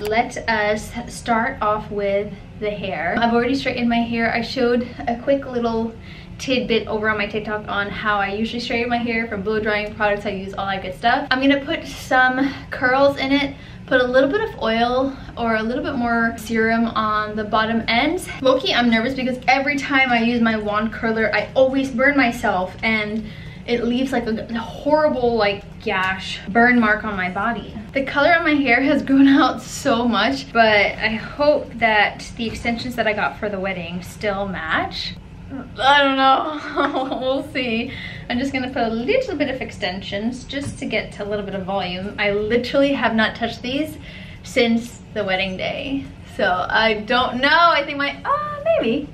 Let us start off with the hair. I've already straightened my hair. I showed a quick little tidbit over on my TikTok on how I usually straighten my hair from blow drying products I use, all that good stuff. I'm gonna put some curls in it, put a little bit of oil or a little bit more serum on the bottom ends. Low-key, I'm nervous because every time I use my wand curler, I always burn myself and it leaves like a horrible like gash, burn mark on my body. The color on my hair has grown out so much, but I hope that the extensions that I got for the wedding still match. I don't know, we'll see. I'm just gonna put a little bit of extensions just to get a little bit of volume. I literally have not touched these since the wedding day. So I don't know, I think maybe.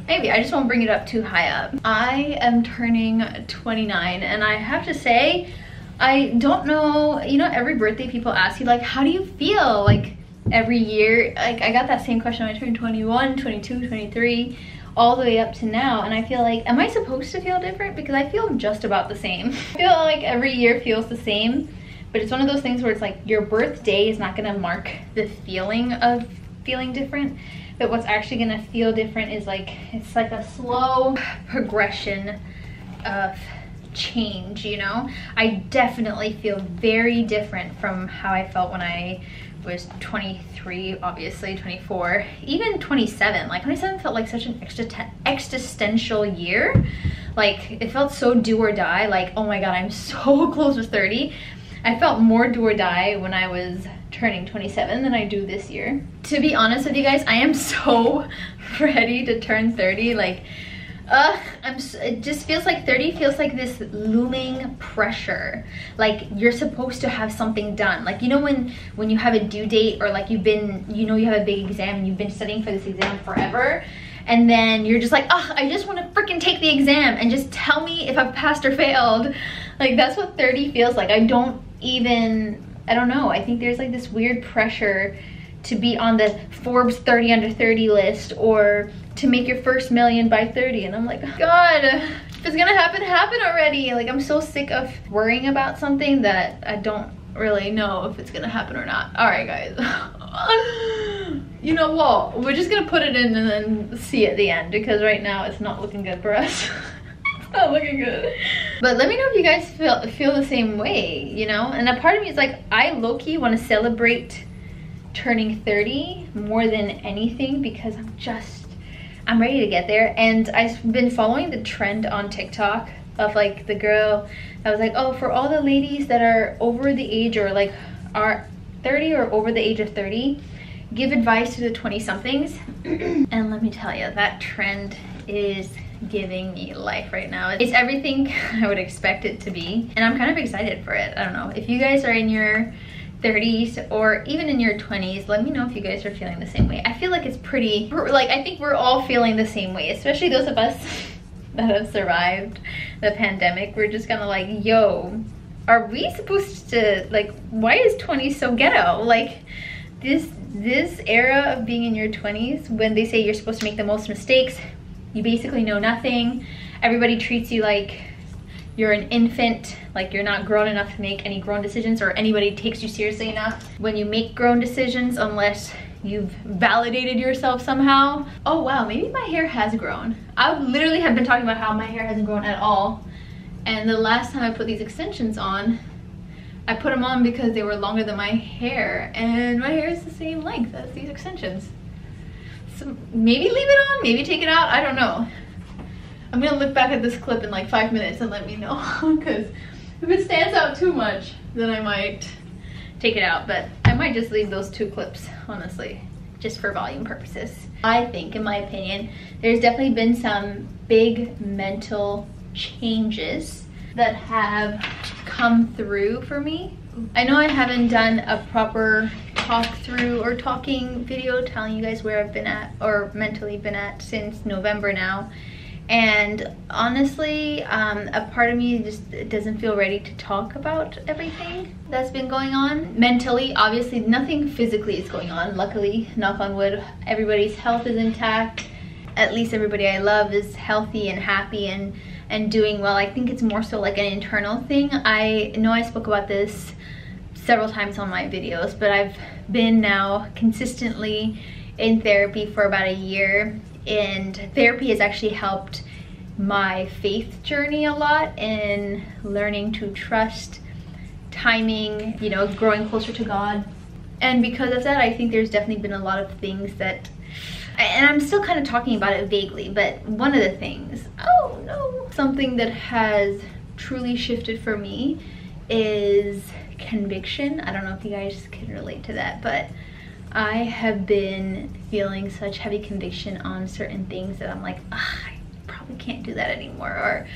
I just won't bring it up too high up. I am turning 29 and I have to say, I don't know, you know, every birthday people ask you like, how do you feel? Like every year, like I got that same question when I turned 21, 22, 23, all the way up to now. And I feel like, am I supposed to feel different? Because I feel just about the same. I feel like every year feels the same, but it's one of those things where it's like your birthday is not gonna mark the feeling of feeling different. But what's actually gonna feel different is like, it's like a slow progression of change, you know? I definitely feel very different from how I felt when I was 23, obviously 24, even 27. Like 27 felt like such an existential year. Like it felt so do or die, like, oh my God, I'm so close to 30. I felt more do or die when I was turning 27 than I do this year. To be honest with you guys, I am so ready to turn 30. Like, it just feels like 30 feels like this looming pressure. Like you're supposed to have something done. Like, you know, when you have a due date or like you have a big exam and you've been studying for this exam forever. And then you're just like, oh, I just want to freaking take the exam and just tell me if I've passed or failed. Like that's what 30 feels like. I don't know. I think there's like this weird pressure to be on the Forbes 30 under 30 list or to make your first million by 30. And I'm like, God, if it's gonna happen, happen already. Like I'm so sick of worrying about something that I don't really know if it's gonna happen or not. All right, guys. You know what? We're just gonna put it in and then see at the end because right now it's not looking good for us. It's not looking good. But let me know if you guys feel the same way, you know? And a part of me is like, I low-key want to celebrate turning 30 more than anything because I'm ready to get there. And I've been following the trend on TikTok of like the girl that was like, oh, for all the ladies that are over the age or like are 30 or over the age of 30, give advice to the 20-somethings. And let me tell you, that trend is giving me life right now. It's everything I would expect it to be, and I'm kind of excited for it. I don't know if you guys are in your 30s or even in your 20s, let me know if you guys are feeling the same way. I feel like it's pretty, like, I think we're all feeling the same way, especially those of us that have survived the pandemic. We're just kind of like, yo, are we supposed to, like, why is 20 so ghetto? Like this era of being in your 20s, when they say you're supposed to make the most mistakes, you basically know nothing. Everybody treats you like you're an infant, like you're not grown enough to make any grown decisions, or anybody takes you seriously enough when you make grown decisions unless you've validated yourself somehow. Oh wow, maybe my hair has grown. I literally have been talking about how my hair hasn't grown at all. And the last time I put these extensions on, I put them on because they were longer than my hair, and my hair is the same length as these extensions. So maybe leave it on, maybe take it out, I don't know. I'm gonna look back at this clip in like 5 minutes and let me know, because if it stands out too much, then I might take it out, but I might just leave those 2 clips, honestly, just for volume purposes. I think, in my opinion, there's definitely been some big mental changes that have come through for me. I know I haven't done a proper talk through or talking video telling you guys where I've been at or mentally been at since November now. And honestly, a part of me just doesn't feel ready to talk about everything that's been going on. Mentally, obviously, nothing physically is going on. Luckily, knock on wood, everybody's health is intact. At least everybody I love is healthy and happy and doing well. I think it's more so like an internal thing. I know I spoke about this several times on my videos, but I've been now consistently in therapy for about a year, and therapy has actually helped my faith journey a lot in learning to trust timing, you know, growing closer to God. And because of that, I think there's definitely been a lot of things that, and I'm still kind of talking about it vaguely, but one of the things, oh no, something that has truly shifted for me is conviction. I don't know if you guys can relate to that, but I have been feeling such heavy conviction on certain things that I'm like, I probably can't do that anymore, or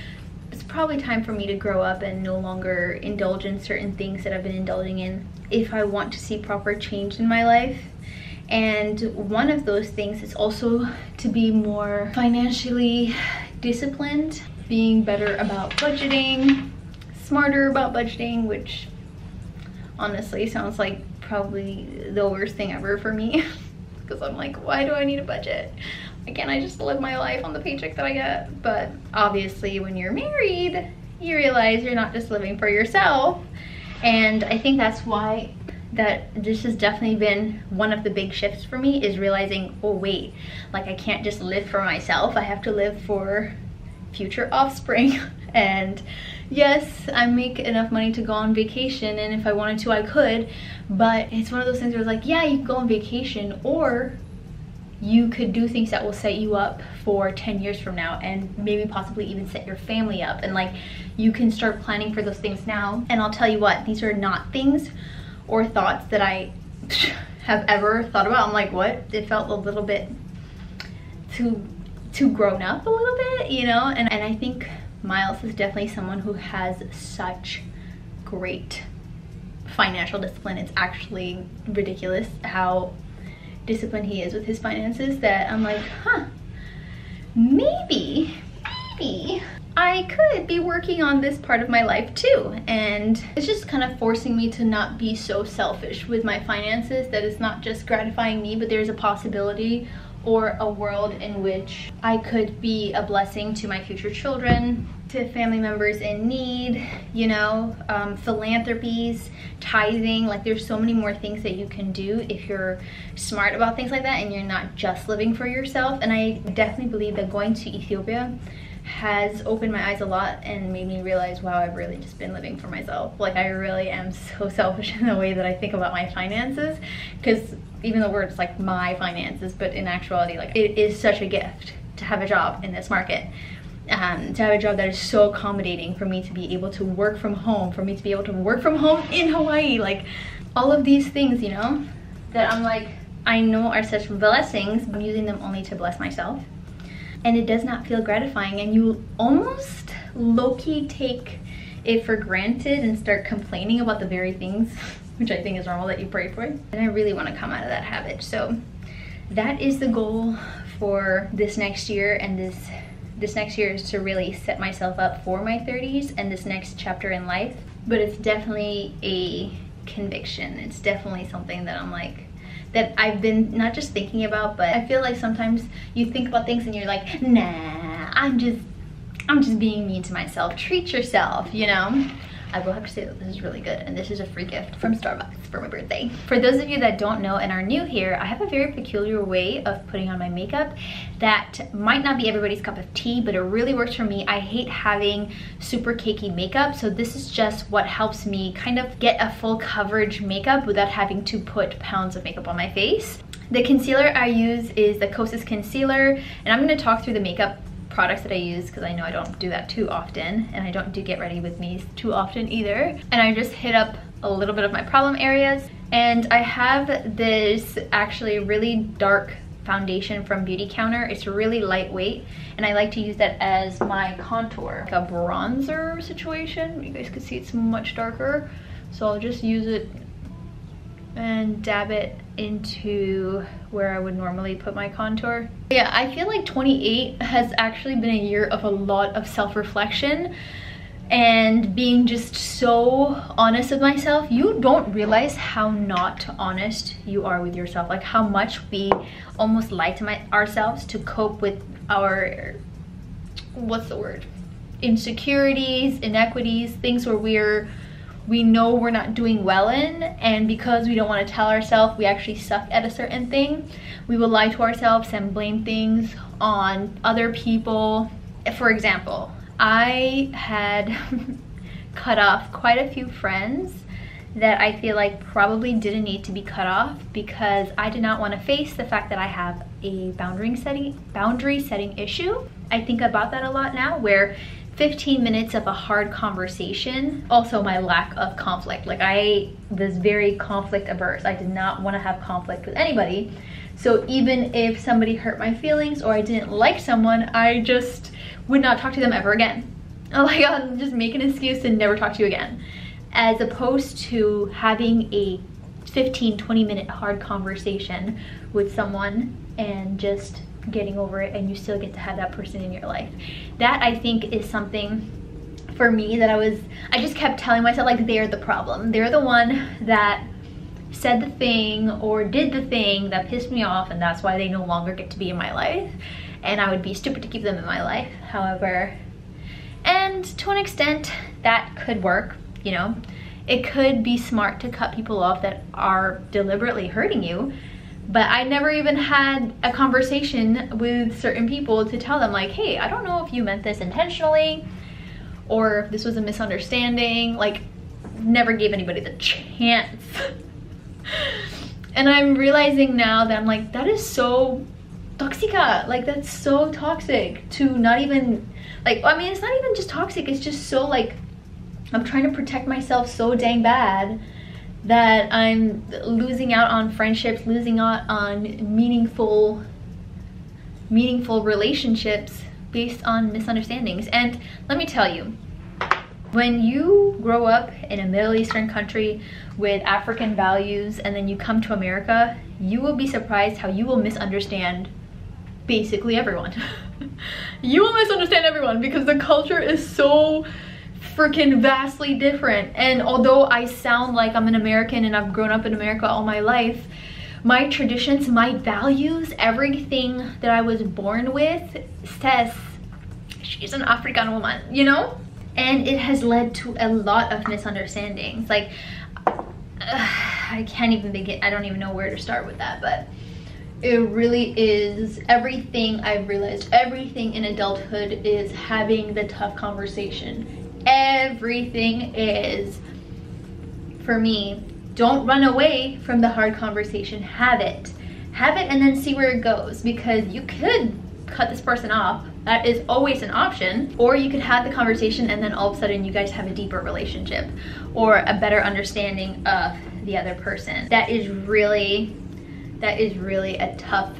it's probably time for me to grow up and no longer indulge in certain things that I've been indulging in if I want to see proper change in my life. And one of those things is also to be more financially disciplined, being better about budgeting, smarter about budgeting, which honestly sounds like probably the worst thing ever for me because I'm like, why do I need a budget? Why can't I just live my life on the paycheck that I get? But obviously when you're married, you realize you're not just living for yourself. And I think that's why that this has definitely been one of the big shifts for me, is realizing, oh wait, like I can't just live for myself. I have to live for future offspring. And yes, I make enough money to go on vacation, and if I wanted to I could, but it's one of those things where it's like, yeah, you can go on vacation, or you could do things that will set you up for 10 years from now, and maybe possibly even set your family up. And like, you can start planning for those things now. And I'll tell you what, these are not things or thoughts that I have ever thought about. I'm like, what? It felt a little bit too grown up a little bit, you know? And I think Miles is definitely someone who has such great financial discipline. It's actually ridiculous how disciplined he is with his finances, that I'm like, maybe I could be working on this part of my life too. And it's just kind of forcing me to not be so selfish with my finances, that it's not just gratifying me, but there's a possibility or a world in which I could be a blessing to my future children, to family members in need, you know, philanthropies, tithing. Like, there's so many more things that you can do if you're smart about things like that and you're not just living for yourself. And I definitely believe that going to Ethiopia has opened my eyes a lot and made me realize, wow, I've really just been living for myself. Like, I really am so selfish in the way that I think about my finances, because even though it's like my finances, but in actuality, like, it is such a gift to have a job in this market, to have a job that is so accommodating, for me to be able to work from home, for me to be able to work from home in Hawaii, like all of these things, you know, that I'm like, I know are such blessings. I'm using them only to bless myself. And it does not feel gratifying, and you almost low-key take it for granted and start complaining about the very things which I think is normal that you pray for. And I really want to come out of that habit. So that is the goal for this next year, and this next year is to really set myself up for my 30s and this next chapter in life. But it's definitely a conviction. It's definitely something that I'm like, that I've been not just thinking about, but I feel like sometimes you think about things and you're like, nah, I'm just being mean to myself. Treat yourself, you know? I will have to say that this is really good, and this is a free gift from Starbucks for my birthday. For those of you that don't know and are new here, I have a very peculiar way of putting on my makeup that might not be everybody's cup of tea, but it really works for me. I hate having super cakey makeup, so this is just what helps me kind of get a full coverage makeup without having to put pounds of makeup on my face. The concealer I use is the Kosas concealer, and I'm going to talk through the makeup products that I use because I know I don't do that too often, and I don't do get ready with me's too often either. And I just hit up a little bit of my problem areas, and I have this actually really dark foundation from Beauty Counter. It's really lightweight, and I like to use that as my contour, like a bronzer situation. You guys can see it's much darker, so I'll just use it and dab it into where I would normally put my contour. Yeah, I feel like 28 has actually been a year of a lot of self-reflection and being just so honest with myself. You don't realize how not honest you are with yourself, like how much we almost lie to ourselves to cope with our, what's the word, insecurities, inequities, things where we're we know we're not doing well in, and because we don't want to tell ourselves we actually suck at a certain thing, we will lie to ourselves and blame things on other people. For example, I had cut off quite a few friends that I feel like probably didn't need to be cut off because I did not want to face the fact that I have a boundary setting issue. I think about that a lot now, where 15 minutes of a hard conversation, also my lack of conflict. Like, I was very conflict averse. I did not want to have conflict with anybody. So even if somebody hurt my feelings or I didn't like someone, I just would not talk to them ever again. Like, I'll just make an excuse and never talk to you again. As opposed to having a 15-20 minute hard conversation with someone and just getting over it, and you still get to have that person in your life. That, I think, is something for me that I just kept telling myself, like, they're the problem. They're the one that said the thing or did the thing that pissed me off, and that's why they no longer get to be in my life. And I would be stupid to keep them in my life. However, and to an extent, that could work, you know. It could be smart to cut people off that are deliberately hurting you. But I never even had a conversation with certain people to tell them, like, hey, I don't know if you meant this intentionally or if this was a misunderstanding. Like, never gave anybody the chance. And I'm realizing now that I'm like, that is so toxica. Like, that's so toxic to not even, like, I mean, it's not even just toxic. It's just so, like, I'm trying to protect myself so dang bad that I'm losing out on friendships, losing out on meaningful relationships based on misunderstandings. And let me tell you, when you grow up in a Middle Eastern country with African values and then you come to America, you will be surprised how you will misunderstand basically everyone. You will misunderstand everyone because the culture is so freaking vastly different. And although I sound like I'm an American and I've grown up in America all my life, my traditions, my values, everything that I was born with says she's an African woman, you know? And it has led to a lot of misunderstandings. Like, I can't even begin, I don't even know where to start with that, but it really is everything. I've realized everything in adulthood is having the tough conversation. Everything is, for me, don't run away from the hard conversation. Have it and then see where it goes, because you could cut this person off. That is always an option. Or you could have the conversation and then all of a sudden you guys have a deeper relationship or a better understanding of the other person. That is really a tough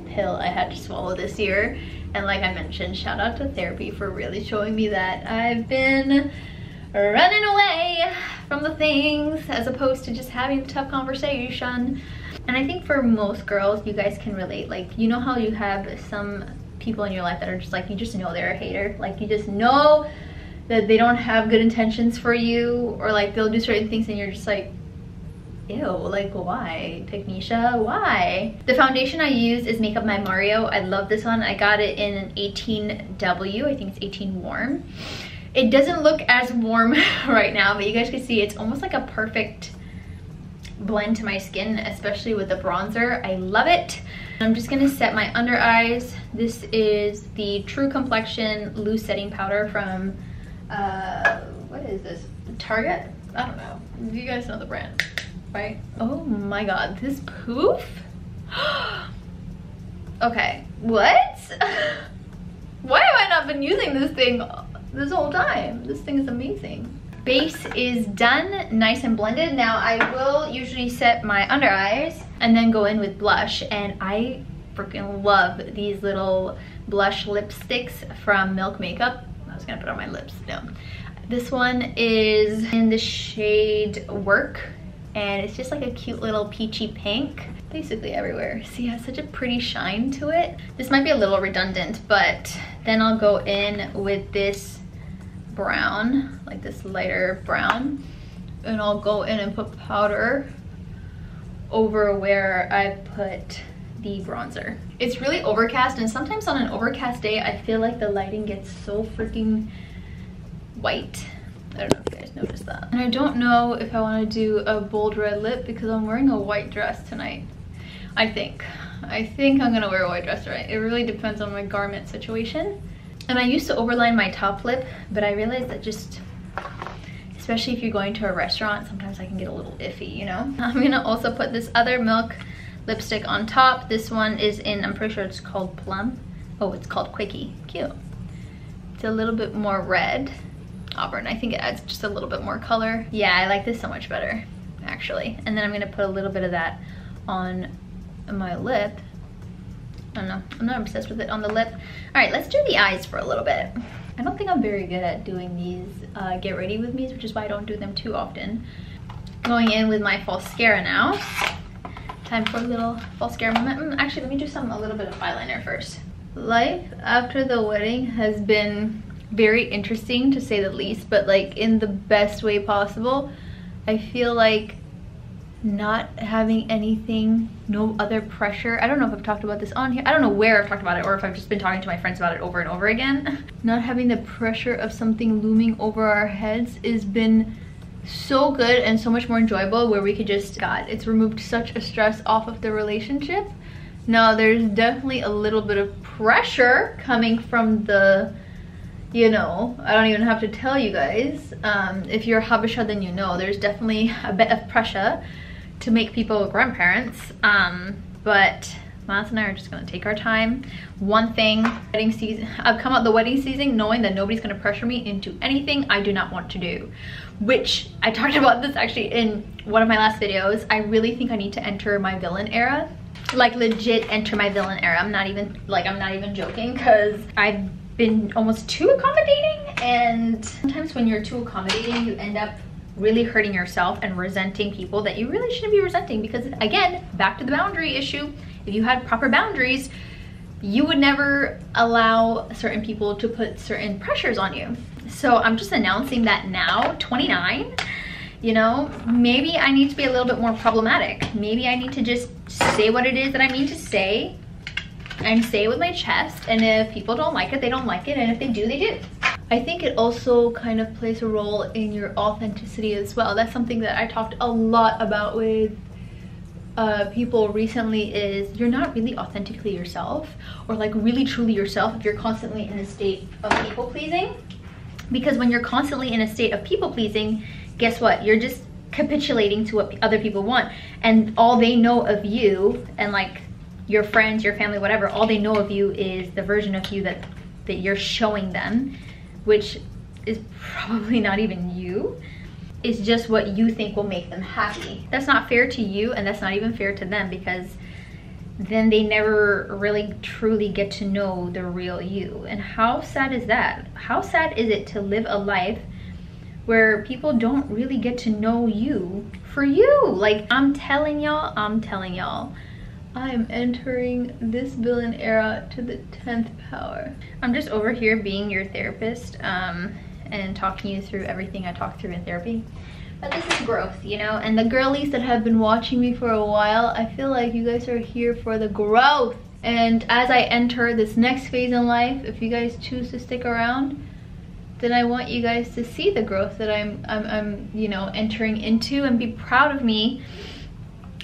pill I had to swallow this year. And like I mentioned, shout out to therapy for really showing me that I've been running away from the things as opposed to just having a tough conversation. And I think for most girls, you guys can relate. Like, you know how you have some people in your life that are just like, you just know they're a hater. Like, you just know that they don't have good intentions for you, or like they'll do certain things and you're just like, ew, like, why? Technisha, why? The foundation I use is Makeup by Mario. I love this one. I got it in an 18W. I think it's 18 warm. It doesn't look as warm right now, but you guys can see it's almost like a perfect blend to my skin, especially with the bronzer. I love it. I'm just gonna set my under eyes. This is the True Complexion Loose Setting Powder from, what is this? Target? I don't know. You guys know the brand, right? Oh my god, this poof? Okay, what? Why have I not been using this thing this whole time? This thing is amazing. Base is done, nice and blended. Now I will usually set my under eyes and then go in with blush, and I freaking love these little blush lipsticks from Milk Makeup. I was gonna put it on my lips, no. This one is in the shade Work, and it's just like a cute little peachy pink, basically everywhere. See, it has such a pretty shine to it. This might be a little redundant, but then I'll go in with this brown, like this lighter brown, and I'll go in and put powder over where I put the bronzer. It's really overcast, and sometimes on an overcast day I feel like the lighting gets so freaking white. I don't know if you guys noticed that. And I don't know if I want to do a bold red lip because I'm wearing a white dress tonight. I think I'm gonna wear a white dress tonight. It really depends on my garment situation. And I used to overline my top lip, but I realized that just, especially if you're going to a restaurant, sometimes I can get a little iffy, you know? I'm gonna also put this other milk lipstick on top. This one is in, I'm pretty sure it's called Plum. Oh, it's called Quickie. Cute. It's a little bit more red. Auburn. I think it adds just a little bit more color. Yeah, I like this so much better, actually. And then I'm gonna put a little bit of that on my lip. I don't know, I'm not obsessed with it on the lip. All right, let's do the eyes for a little bit. I don't think I'm very good at doing these get ready with me's, which is why I don't do them too often. Going in with my falscara now. Time for a little falscara moment. Actually, let me do a little bit of eyeliner first. Life after the wedding has been very interesting, to say the least, but like in the best way possible. I feel like not having anything, no other pressure. I don't know if I've talked about this on here. I don't know where I've talked about it or if I've just been talking to my friends about it over and over again. Not having the pressure of something looming over our heads has been so good and so much more enjoyable, where we could just, God, it's removed such a stress off of the relationship. Now there's definitely a little bit of pressure coming from the, you know, I don't even have to tell you guys. If you're Habesha, then you know there's definitely a bit of pressure to make people grandparents. But Miles and I are just gonna take our time. One thing, wedding season, I've come out the wedding season knowing that nobody's gonna pressure me into anything I do not want to do, which I talked about this actually in one of my last videos. I really think I need to enter my villain era, like legit enter my villain era. I'm not even joking, because I've been almost too accommodating, and sometimes when you're too accommodating, you end up really hurting yourself and resenting people that you really shouldn't be resenting. Because again, back to the boundary issue, if you had proper boundaries, you would never allow certain people to put certain pressures on you. So I'm just announcing that now, 29, you know, maybe I need to be a little bit more problematic. Maybe I need to just say what it is that I mean to say and say it with my chest, and if people don't like it, they don't like it, and if they do, they do. I think it also kind of plays a role in your authenticity as well. That's something that I talked a lot about with people recently, is you're not really authentically yourself, or like really truly yourself, if you're constantly in a state of people pleasing. Because when you're constantly in a state of people pleasing, guess what? You're just capitulating to what other people want, and all they know of you, and like your friends, your family, whatever, all they know of you is the version of you that you're showing them, which is probably not even you. It's just what you think will make them happy. That's not fair to you, and that's not even fair to them, because then they never really truly get to know the real you. And how sad is that? How sad is it to live a life where people don't really get to know you for you? Like, I'm telling y'all, I am entering this villain era to the 10th power. I'm just over here being your therapist and talking you through everything I talk through in therapy. But this is growth, you know? And the girlies that have been watching me for a while, I feel like you guys are here for the growth. And as I enter this next phase in life, if you guys choose to stick around, then I want you guys to see the growth that I'm you know, entering into, and be proud of me,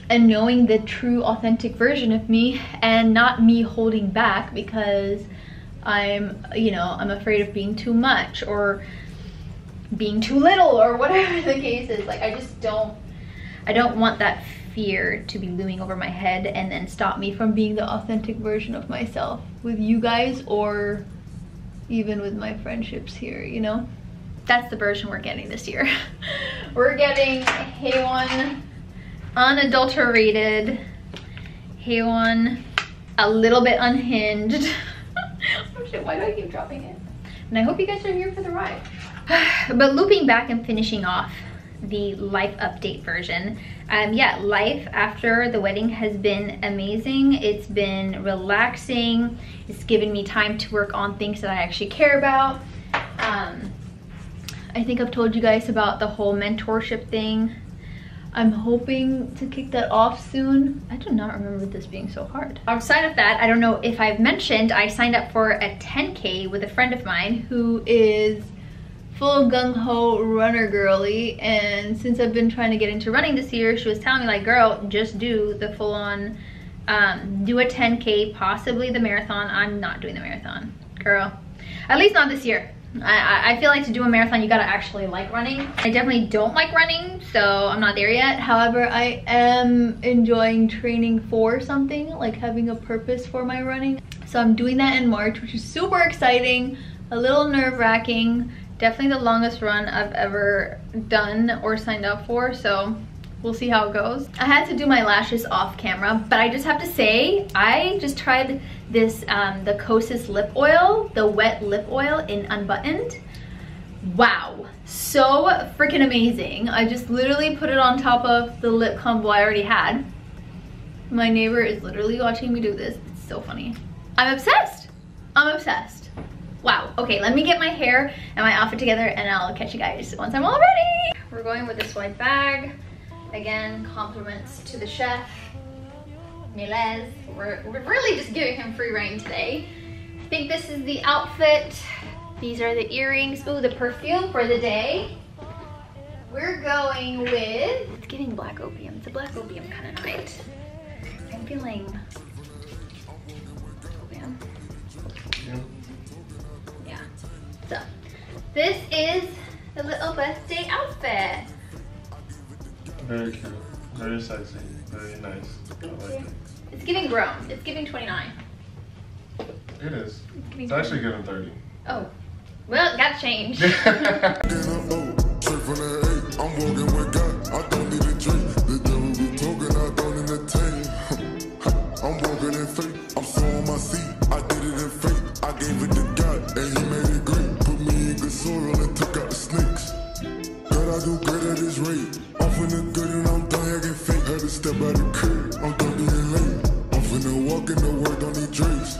and knowing the true authentic version of me, and not me holding back because I'm, you know, I'm afraid of being too much or being too little or whatever the case is. Like, I don't want that fear to be looming over my head and then stop me from being the authentic version of myself with you guys, or even with my friendships here, you know? That's the version we're getting this year. We're getting Haywan unadulterated, Haywan a little bit unhinged. Oh shit, why do I keep dropping it? And I hope you guys are here for the ride. But looping back and finishing off the life update version, yeah, life after the wedding has been amazing. It's been relaxing. It's given me time to work on things that I actually care about. I think I've told you guys about the whole mentorship thing. I'm hoping to kick that off soon. I do not remember this being so hard. Outside of that, I don't know if I've mentioned, I signed up for a 10K with a friend of mine who is full gung-ho runner girly, and since I've been trying to get into running this year, she was telling me like, girl, just do the full-on, do a 10K, possibly the marathon. I'm not doing the marathon, girl. At least not this year. I feel like to do a marathon, you gotta actually like running. I definitely don't like running, so I'm not there yet. However, I am enjoying training for something, like having a purpose for my running. So I'm doing that in March, which is super exciting, a little nerve-wracking. Definitely the longest run I've ever done or signed up for, so we'll see how it goes. I had to do my lashes off camera, but I just have to say, I just tried this, the Kosas lip oil, the wet lip oil in Unbuttoned. Wow, so freaking amazing. I just literally put it on top of the lip combo I already had. My neighbor is literally watching me do this. It's so funny. I'm obsessed. I'm obsessed. Wow. Okay, let me get my hair and my outfit together and I'll catch you guys once I'm all ready. We're going with this white bag. Again, compliments to the chef, Miles. We're really just giving him free reign today. I think this is the outfit. These are the earrings. Ooh, the perfume for the day. We're going with, it's giving black opium. It's a black opium kind of night. I'm feeling opium. Yeah. So, this is the little birthday outfit. Very cute, very sexy, very nice. I like it. It's giving grown. It's giving 29. It is. It's actually giving 30. Oh. Well, it got changed. I'm walking with God, I don't need a drink. The devil be talking, I don't entertain. I'm walking in faith, I'm so on my seat. I did it in faith, I gave it to God, and he made it great. Put me in good soil and took out the snakes. God, I do great at this rate. I'm finna good and I'm done hacking fake. Had to step out the crib, I'm done being late. I'm finna walk in the work, don't need drinks.